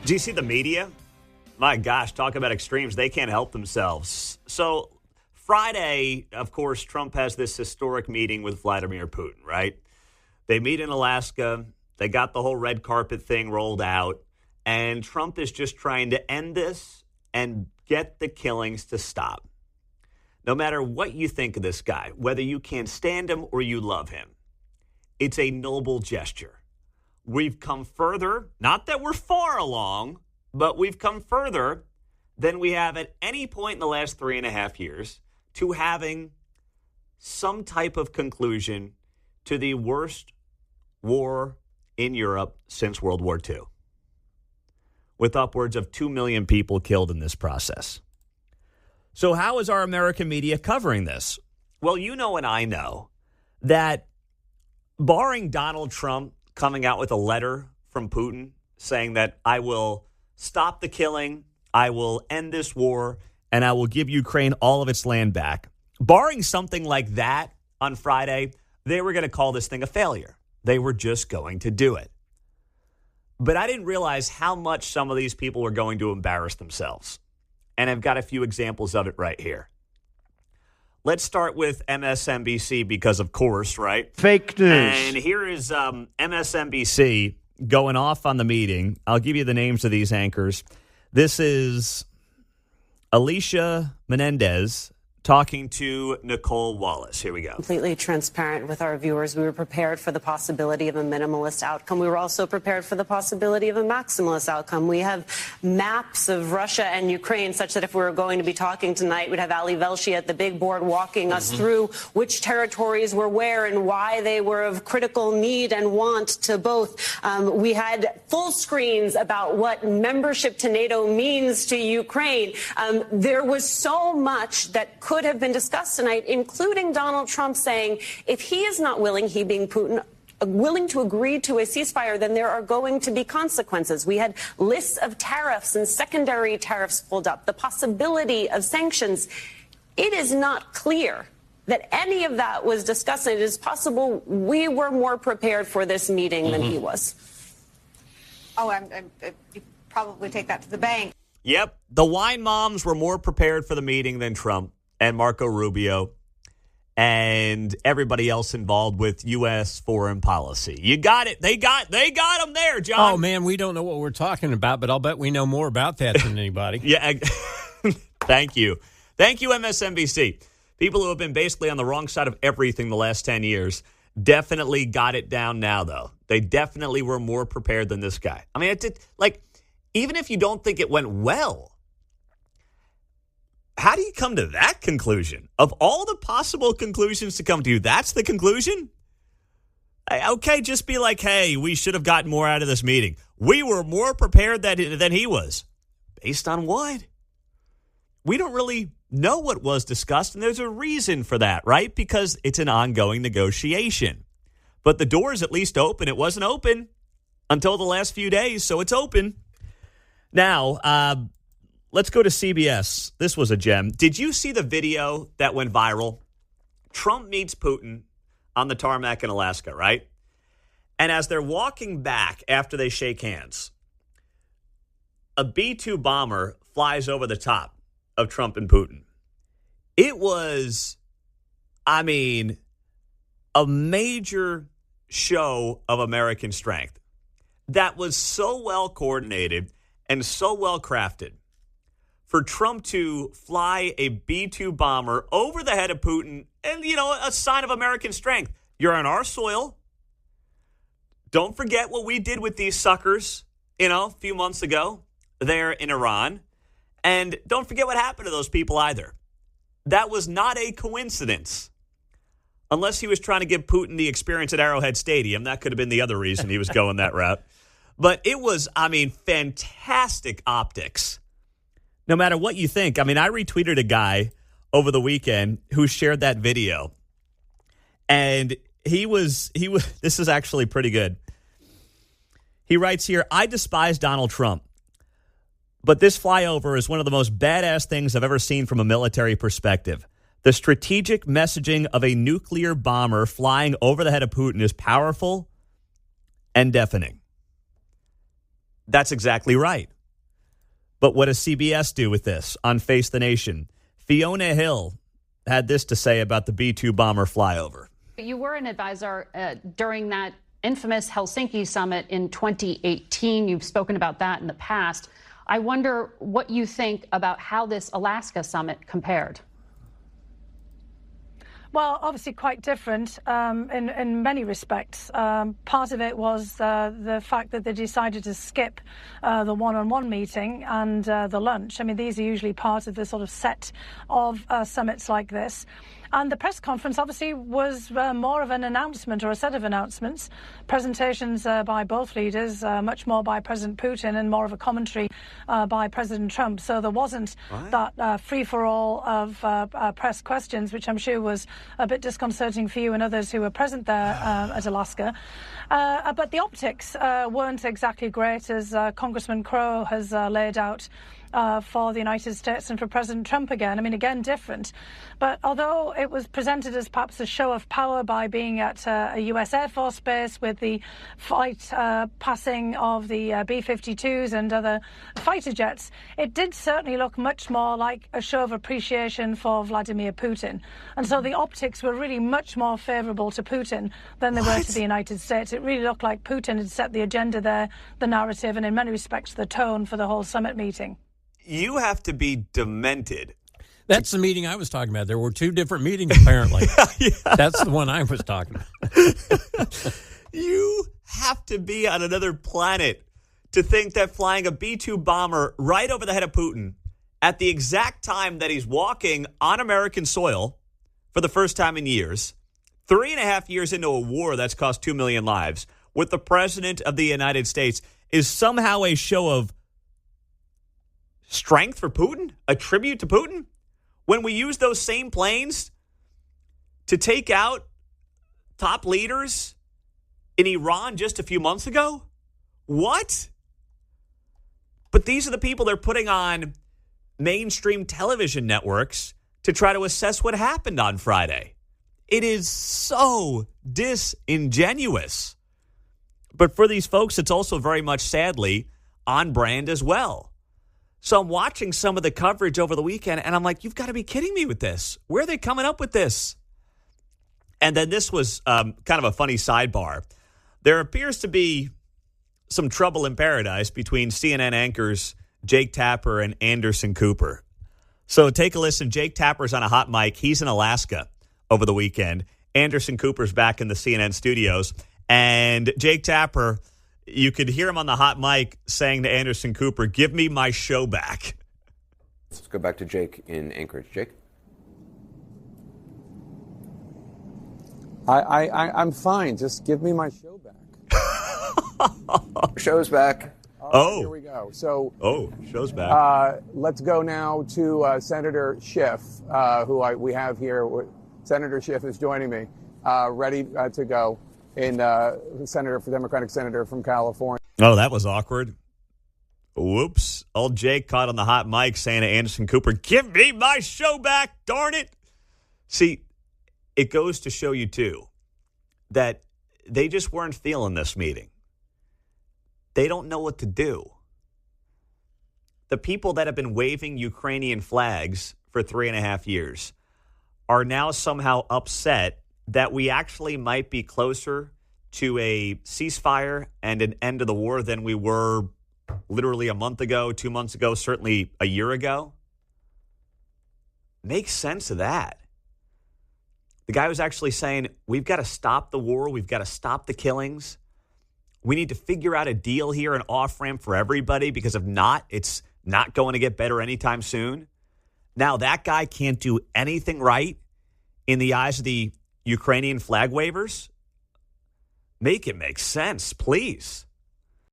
Do you see the media? My gosh, talk about extremes. They can't help themselves. So Friday, of course, Trump has this historic meeting with Vladimir Putin, right? They meet in Alaska. They got the whole red carpet thing rolled out. And Trump is just trying to end this and get the killings to stop. No matter what you think of this guy, whether you can't stand him or you love him, it's a noble gesture. We've come further, not that we're far along, but we've come further than we have at any point in the last 3.5 years to having some type of conclusion to the worst war in Europe since World War II, with upwards of 2 million people killed in this process. So how is our American media covering this? Well, you know and I know that barring Donald Trump coming out with a letter from Putin saying that I will stop the killing, I will end this war, and I will give Ukraine all of its land back. Barring something like that on Friday, they were going to call this thing a failure. They were just going to do it. But I didn't realize how much some of these people were going to embarrass themselves. And I've got a few examples of it right here. Let's start with MSNBC because, of course, right? Fake news. And here is MSNBC going off on the meeting. I'll give you the names of these anchors. This is Alicia Menendez talking to Nicole Wallace. Here we go. Completely transparent with our viewers. We were prepared for the possibility of a minimalist outcome. We were also prepared for the possibility of a maximalist outcome. We have maps of Russia and Ukraine such that if we were going to be talking tonight, we'd have Ali Velshi at the big board walking us through which territories were where and why they were of critical need and want to both. We had full screens about what membership to NATO means to Ukraine. There was so much that could have been discussed tonight, including Donald Trump saying if he is not willing, he being Putin, willing to agree to a ceasefire, then there are going to be consequences. We had lists of tariffs and secondary tariffs pulled up, the possibility of sanctions. It is not clear that any of that was discussed. It is possible we were more prepared for this meeting than he was. Oh, you probably take that to the bank. Yep. The wine moms were more prepared for the meeting than Trump and Marco Rubio and everybody else involved with U.S. foreign policy. You got it. They got them there, John. Oh, man, we don't know what we're talking about, but I'll bet we know more about that than anybody. Yeah. Thank you. Thank you, MSNBC. People who have been basically on the wrong side of everything the last 10 years definitely got it down now, though. They definitely were more prepared than this guy. I mean, even if you don't think it went well, how do you come to that conclusion? Of all the possible conclusions to come to, that's the conclusion? Okay, just be like, hey, we should have gotten more out of this meeting. We were more prepared than he was. Based on what? We don't really know what was discussed, and there's a reason for that, right? Because it's an ongoing negotiation. But the door is at least open. It wasn't open until the last few days, so it's open. Now, let's go to CBS. This was a gem. Did you see the video that went viral? Trump meets Putin on the tarmac in Alaska, right? And as they're walking back after they shake hands, a B-2 bomber flies over the top of Trump and Putin. It was, a major show of American strength that was so well coordinated and so well crafted. For Trump to fly a B-2 bomber over the head of Putin, and, a sign of American strength. You're on our soil. Don't forget what we did with these suckers, a few months ago there in Iran. And don't forget what happened to those people either. That was not a coincidence. Unless he was trying to give Putin the experience at Arrowhead Stadium. That could have been the other reason he was going that route. But it was, fantastic optics. No matter what you think. I retweeted a guy over the weekend who shared that video. And he was, this is actually pretty good. He writes here, I despise Donald Trump, but this flyover is one of the most badass things I've ever seen from a military perspective. The strategic messaging of a nuclear bomber flying over the head of Putin is powerful and deafening. That's exactly right. But what does CBS do with this on Face the Nation? Fiona Hill had this to say about the B-2 bomber flyover. You were an advisor during that infamous Helsinki summit in 2018. You've spoken about that in the past. I wonder what you think about how this Alaska summit compared. Well, obviously quite different in many respects. Part of it was the fact that they decided to skip the one-on-one meeting and the lunch. I mean, these are usually part of the sort of set of summits like this. And the press conference obviously was more of an announcement or a set of announcements, presentations by both leaders, much more by President Putin and more of a commentary by President Trump. So there wasn't that free-for-all of press questions, which I'm sure was a bit disconcerting for you and others who were present there at Alaska. But the optics weren't exactly great, as Congressman Crow has laid out. For the United States and for President Trump again. I mean, again, different. But although it was presented as perhaps a show of power by being at a U.S. Air Force base with the flight passing of the B-52s and other fighter jets, it did certainly look much more like a show of appreciation for Vladimir Putin. And so the optics were really much more favourable to Putin than they were to the United States. It really looked like Putin had set the agenda there, the narrative, and in many respects the tone for the whole summit meeting. You have to be demented. That's the meeting I was talking about. There were two different meetings, apparently. Yeah. That's the one I was talking about. You have to be on another planet to think that flying a B-2 bomber right over the head of Putin at the exact time that he's walking on American soil for the first time in years, 3.5 years into a war that's cost 2 million lives, with the president of the United States is somehow a show of strength for Putin, a tribute to Putin, when we use those same planes to take out top leaders in Iran just a few months ago? What? But these are the people they're putting on mainstream television networks to try to assess what happened on Friday. It is so disingenuous. But for these folks, it's also very much, sadly, on brand as well. So I'm watching some of the coverage over the weekend, and I'm like, you've got to be kidding me with this. Where are they coming up with this? And then this was kind of a funny sidebar. There appears to be some trouble in paradise between CNN anchors Jake Tapper and Anderson Cooper. So take a listen. Jake Tapper's on a hot mic. He's in Alaska over the weekend. Anderson Cooper's back in the CNN studios. And Jake Tapper, you could hear him on the hot mic saying to Anderson Cooper, give me my show back. Let's go back to Jake in Anchorage. Jake? I'm fine. Just give me my show back. Show's back. Here we go. So, show's back. Let's go now to Senator Schiff, who we have here. Senator Schiff is joining me, ready to go. Democratic senator from California. Oh, that was awkward. Whoops. Old Jake caught on the hot mic saying to Anderson Cooper, give me my show back, darn it. See, it goes to show you, too, that they just weren't feeling this meeting. They don't know what to do. The people that have been waving Ukrainian flags for 3.5 years are now somehow upset that we actually might be closer to a ceasefire and an end of the war than we were literally a month ago, 2 months ago, certainly a year ago. Make sense of that. The guy was actually saying, we've got to stop the war. We've got to stop the killings. We need to figure out a deal here, an off-ramp for everybody, because if not, it's not going to get better anytime soon. Now, that guy can't do anything right in the eyes of the Ukrainian flag wavers. Make it make sense, please.